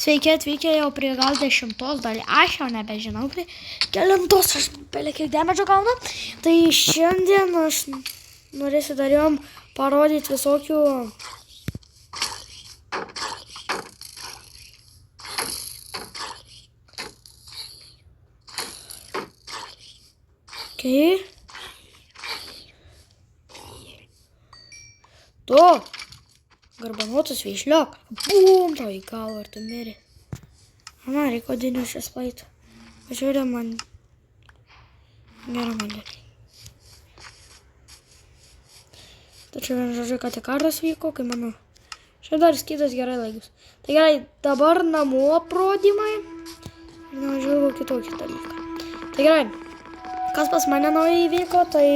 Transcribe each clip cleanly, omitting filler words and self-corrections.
Sveiki atvykę jau prie gal 10 dalį. Aš jau nebežinau, prie kelintos aš beveik kiek demedžio gaunu. Tai šiandien aš norėsiu dar jom parodyti visokių Tu garbanotas veišliok. Bum, tau į galvą, ar tu mirė. Ana, reiko dinių šias plaitų. Pažiūrė man. Gerai man gerai. Tačiau vien žodžiu, kad tik karas vyko, kai mano. Šiaip dar skydas gerai laikus. Tai gerai, dabar namų aprodymai. Ir nevažiuoju kitokį dalyką. Tai gerai, kas pas mane naujai įvyko, tai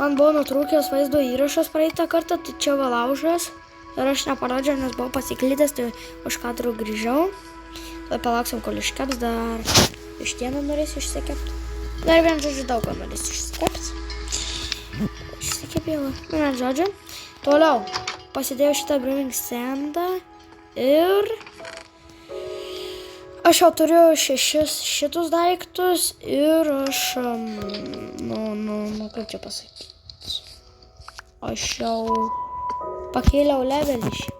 man buvo nutrūkęs vaizdo įrašas praeitą kartą, tai čia va laužas. Ir aš neparodžiau, nes buvau pasiklydęs, tai už kadrų grįžau. Tai palauksim, kol iškeps, dar vištieną norėsiu išsikepti. Dar vien žodžiu daug ko norėsiu išsikepti. Išsikepėjau. Vien žodžiu. Toliau pasidėjau šitą grooming sandą ir aš jau turiu 6 šitus daiktus ir aš, kaip čia pasakyti, aš jau pakėliau levelį šį.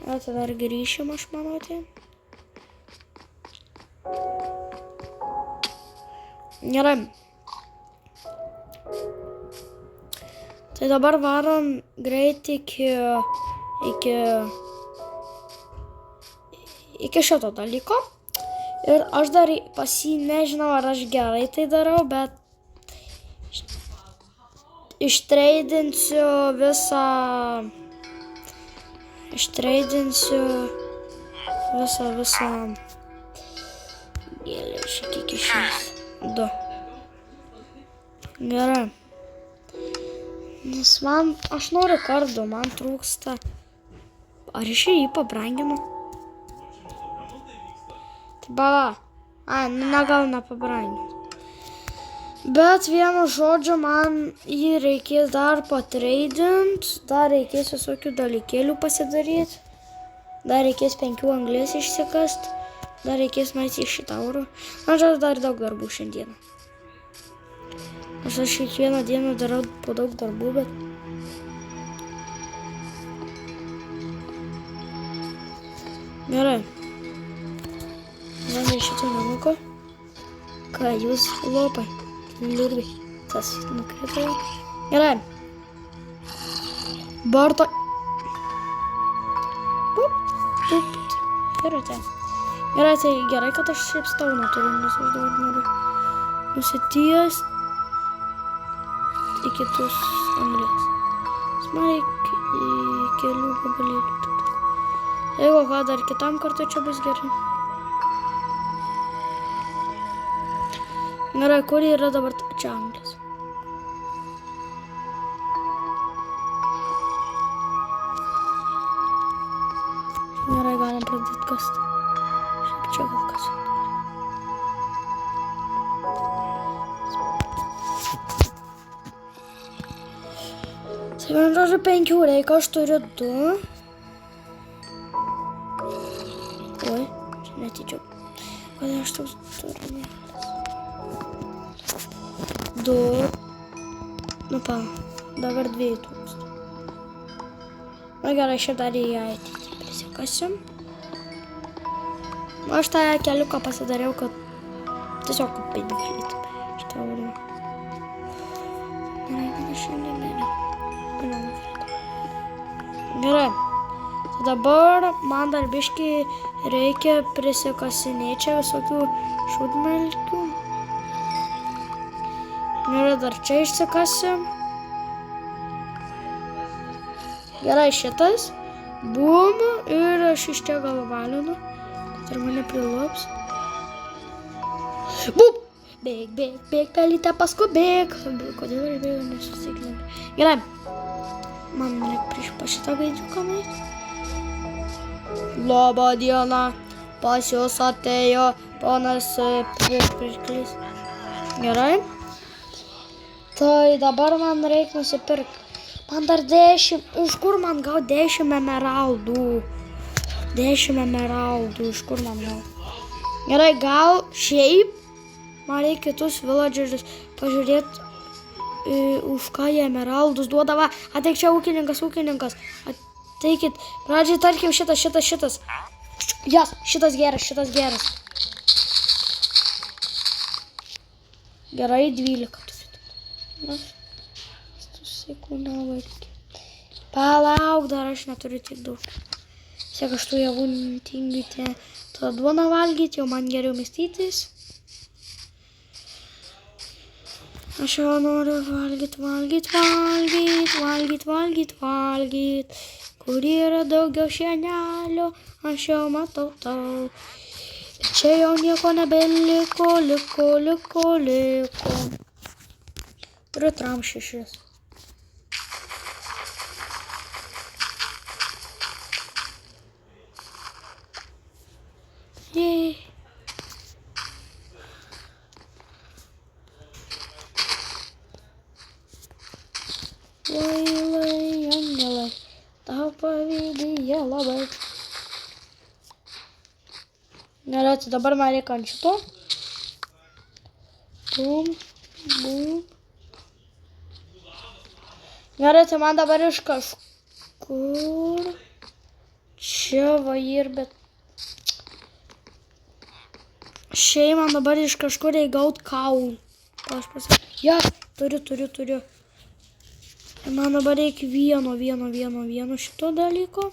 O tai dar grįšim, aš manau, tai. Gerai. Tai dabar varom greit iki šito dalyko. Ir aš dar pas jį nežinau, ar aš gerai tai darau, bet ištreidinsiu visą gėlę, kiek išės. 2. Gerai. Nes aš noriu kardo, man trūksta. Ar iš jį pabrangino? Tai bala. Negal nepabrangino. Bet vienu žodžiu man jį reikės dar patreidint. Dar reikės visokių dalykėlių pasidaryti. Dar reikės 5 anglės išsikast. Dar reikės nueiti į šitą eurų. Aš dar daug darbų šiandieną. Aš kiekvieną dieną darau po daug darbų, bet. Gerai. Man iš šito namuko. Ką jūs lopai? Liurbi. Tas nukrito. Gerai. Barto. Gerai, tai. Gerai, tai gerai, kad aš šiaip stauną turiu, nes aš dabar noriu nusities į kitus anglės. Man reikia į kelių gabalėlių. Jeigu ką, dar kitam kartui čia bus gerai. Gerai, kur yra dabar čia anglės? Gerai, galim pradėti kasti. Čia gal kas. Tai man žodžiu 5 reikia, aš turiu 2. Oi, čia netyčiau. Kodėl aš toks turiu mielas? 2. Nu pa, dabar 2000. Na gerai, šiaip dar į ateitį prisikasim. Aš tą keliuką pasidariau, kad tiesiog kaip pinigėlį šitą aurą. Gerai, kad aš šiandien nėra. Gerai. Tai dabar man dar biškį reikia prisikasinėti čia visokių šūdmelkių. Gerai, dar čia išsikasim. Gerai, šitas. Bum. Ir aš iš čia gal valinu. Ir mane prilops. Bum! Bėg, pelytė, paskubėk. Kodėl aš bėgu, nesusiklėm. Gerai. Man reikia prieš šitą gaidiuką nueiti. Labą dieną. Pas jūs atėjo ponas pirklys. Gerai. Tai dabar man reikia nusipirkti. Man dar 10. Iš kur man gauti 10 emeraldų? 10 emeraldų, iš kur man gal? Gerai, gal šiaip man reikia kitus villagerius pažiūrėti, už ką jie emeraldus duodava. Ateik čia ūkininkas. Ateikit, pradžiai tarkim šitas. Jas, šitas geras. Gerai, 12 turiu. Na, sekundę labai reikia. Palauk, dar aš neturiu tiek daug. Siek aš tų javų tingyti, tą duoną valgyti, jau man geriau mistytis. Aš jau noriu valgyt. Kur yra daugiau šienelio, aš jau matau tau. Čia jau nieko nebeliko, liko. Turiu tramšešis. Jei. Lai, angelai, tau pavydyje labai. Gerai, tai dabar man reikia ant šito. Bum. Gerai, tai man dabar iš kažkur. Čia va ir, bet... Šiai man dabar iš kažkur reikia kaulų. Aš pasakysiu. Ja, turiu. Man dabar reikia vieno šito dalyko.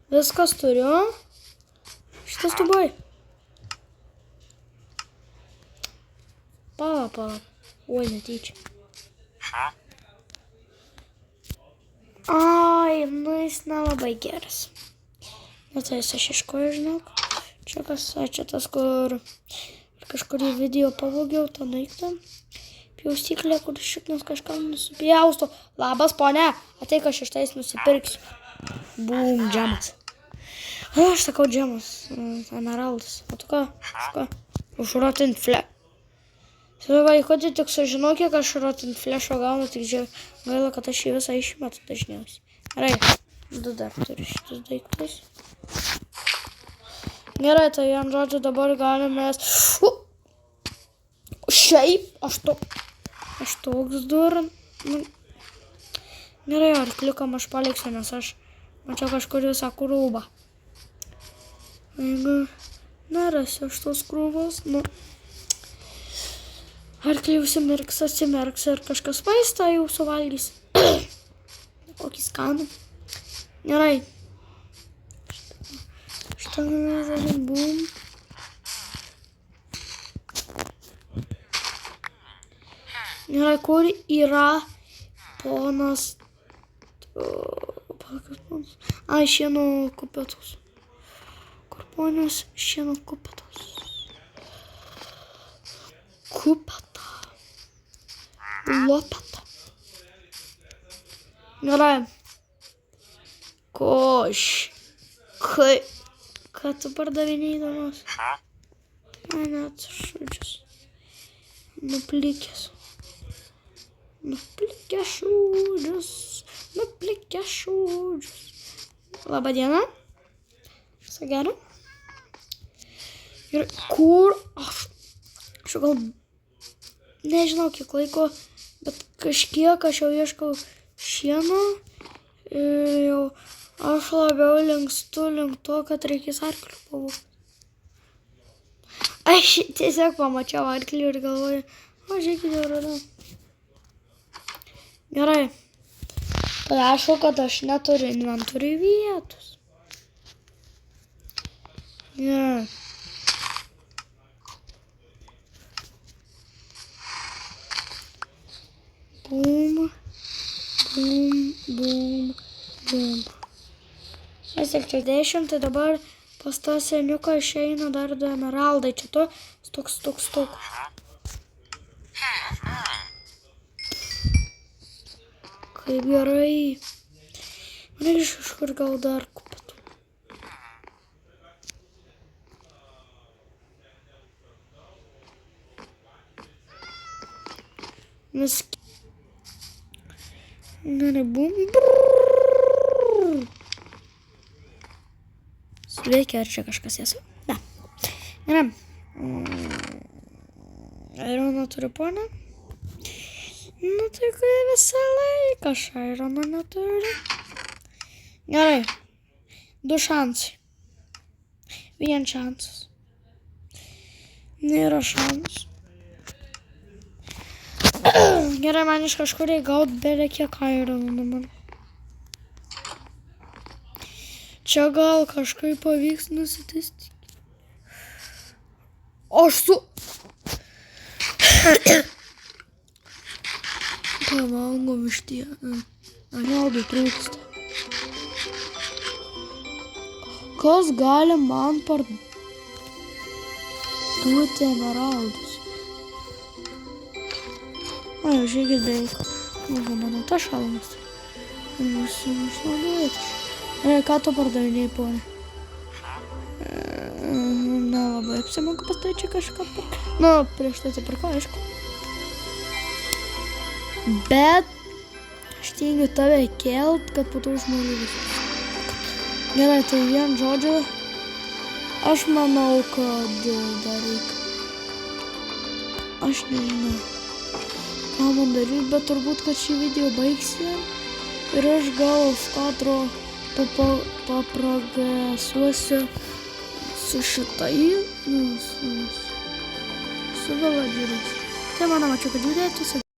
Viskas turiu. Šitas tubai. Pala. Oi, netyčia. Ai, nu jis nelabai geras. Bet tai aš iškoju, žinok. Čia kas, čia tas, kur kažkurį video pavogiau tą daiktą. Pjaustyklė, kur šiknas kažkam nusipjausto. Labas, ponia, ateik aš iš tais nusipirksiu. Bum, džemas. Aš sakau džemas, emeraldas. O tu ką? Už rotten flash. Vaikoti tik sužinau, kiek aš rotten flash'o gaunu, tik gaila, kad aš jį visą išmetu dažniausiai. Gerai, du dar turiu šitus daiktus. Gerai, tai ant žodžiu dabar galime... Šiaip, aš toks dur. Gerai, arkliukam aš paliksiu, nes aš mačiau kažkur visą krūbą. Jeigu nerasiu aš tos krūvos, nu... Arkliai atsimerks ir kažkas maistą jau suvalgys. Kokį skanų. Gerai. Šitą darim, bum. Gerai, kur yra ponas... Ai, šieno kupetos. Kur ponas šieno kupetos? Kupeta. Lopeta. Gerai. Koš. Ką tu pardavinėjai įdomus? Mane atšūdžius. Nuplikęs šūdžius. Labą dieną. Visą gerą. Ir kur aš gal nežinau kiek laiko, bet kažkiek aš jau ieškau šieno ir jau aš labiau linkstu link to, kad reikės arklių pavogti. Aš tiesiog pamačiau arklių ir galvoju, žiūrėkit, jau radau. Gerai. Tai aišku, kad aš neturiu inventoriui vietos. Gerai. Bum. Aš tik čia 10, tai dabar pas tą seniuką išeina dar 2 emeraldai. Čia to, stok. Kaip gerai. Man iš kažkur gal dar kupetų. Gerai, bum. veikia, ar čia kažkas esu? Ne. Gerai. Airono turiu ponę. Nu tai kai visą laiką aš airono neturiu. Gerai. 2 šansai. 1 šansas. Nėra šansų. Gerai, man iš kažkur įgaut belekiek aironų dabar. Čia gal kažkaip pavyks nusitesti. Aš su... Pavalgom iš tie. Emeraldų trūksta. Kas gali man parduoti emeraldus? O, jau žiūrėkit beveik. Gal mano ta šalmas. Visi išnaudojate. Ką tu pardavinėjai, ponė? Nelabai apsimoka pas tai čia kažką pirkti. Nu, prieš tai atsipirko, aišku. Bet aš tingiu tave kelt, kad po to žmonių visus. Gerai, tai vien žodžiu. Aš manau, kad dar reikia. Aš nežinau, ką man daryti, bet turbūt, kad šį video baigsi. Ir aš gal kadro paprogresuosiu su šitai, su veladžiūrais. Tai mano mačiau, kad žiūrėtų.